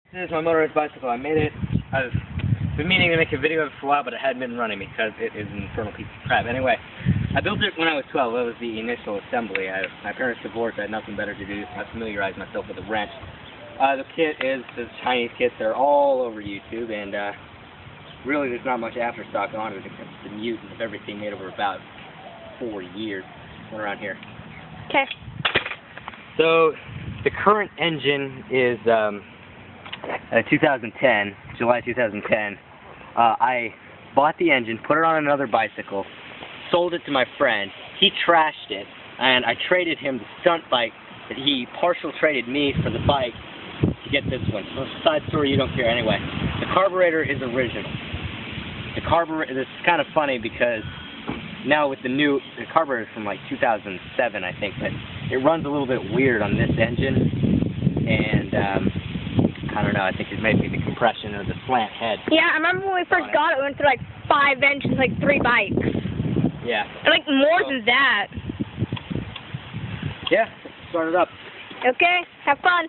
This is my motorized bicycle. I made it. I've been meaning to make a video of it for a while, but it hadn't been running because it is an infernal piece of crap. Anyway, I built it when I was 12. That was the initial assembly. My parents divorced. I had nothing better to do, so I familiarized myself with a wrench. The kit is the Chinese kits. They're all over YouTube, and really there's not much afterstock on it except the mutant of everything made over about 4 years. Around here. Okay. So the current engine is 2010, July 2010. I bought the engine, put it on another bicycle, sold it to my friend. He trashed it, and I traded him the stunt bike that he partial traded me for the bike to get this one. So it's a side story you don't care anyway. The carburetor is original. This is kind of funny because now with the carburetor is from like 2007, I think, but it runs a little bit weird on this engine, and I don't know, I think it's maybe the compression or the slant head. Yeah, I remember when we first got it, we went through like 5 engines, like 3 bikes. Yeah. And like more than that. Yeah, start it up. Okay, have fun.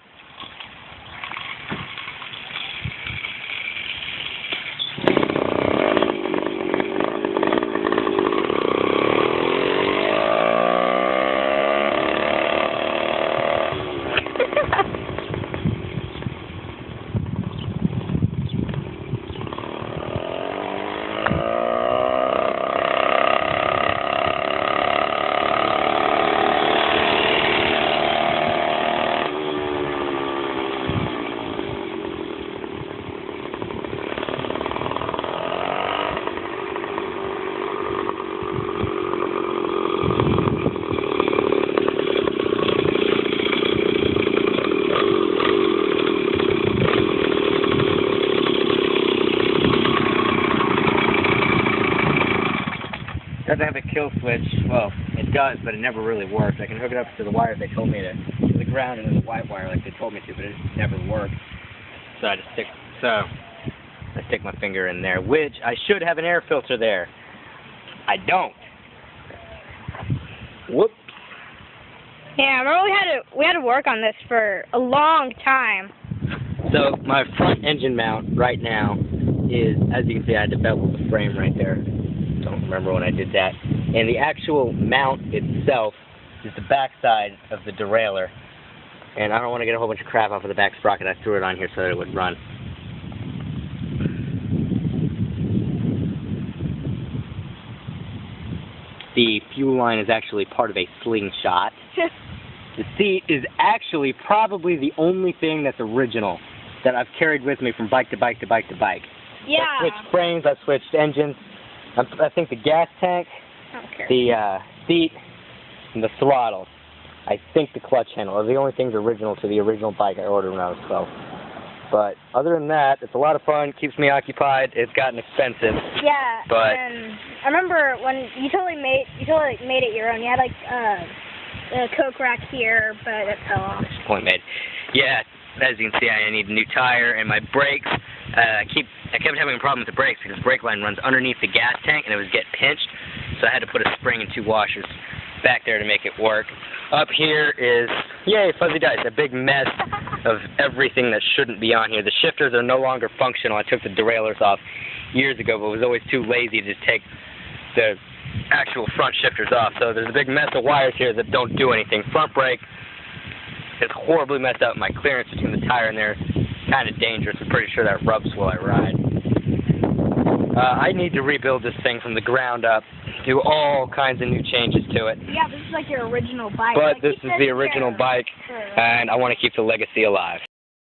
Doesn't have a kill switch. Well, it does, but it never really works. I can hook it up to the wire they told me to the ground and to the white wire like they told me to, but it never worked. So I stick my finger in there, which I should have an air filter there. I don't. Whoops. Yeah, I remember we had to work on this for a long time. So my front engine mount right now is, as you can see, I had to bevel the frame right there. Don't remember when I did that. And the actual mount itself is the backside of the derailleur. And I don't want to get a whole bunch of crap off of the back sprocket. I threw it on here so that it would run. The fuel line is actually part of a slingshot. The seat is actually probably the only thing that's original that I've carried with me from bike to bike to bike to bike. Yeah. I've switched frames, I've switched engines. I think the gas tank, the seat, and the throttle. I think the clutch handle are the only things original to the original bike I ordered when I was 12. But other than that, it's a lot of fun, keeps me occupied. It's gotten expensive. Yeah, but and I remember when you totally made it your own. You had like a Coke rack here, but it fell off. Point made. Yeah, as you can see, I need a new tire, and my brakes. I kept having a problem with the brakes because the brake line runs underneath the gas tank and it was getting pinched, so I had to put a spring and 2 washers back there to make it work. Up here is, yay, fuzzy dice, a big mess of everything that shouldn't be on here. The shifters are no longer functional. I took the derailleurs off years ago, but was always too lazy to take the actual front shifters off. So there's a big mess of wires here that don't do anything. Front brake is horribly messed up. My clearance between the tire and there is kind of dangerous. I'm pretty sure that rubs while I ride. I need to rebuild this thing from the ground up, do all kinds of new changes to it. Yeah, this is like your original bike. But this is the original bike, and I want to keep the legacy alive.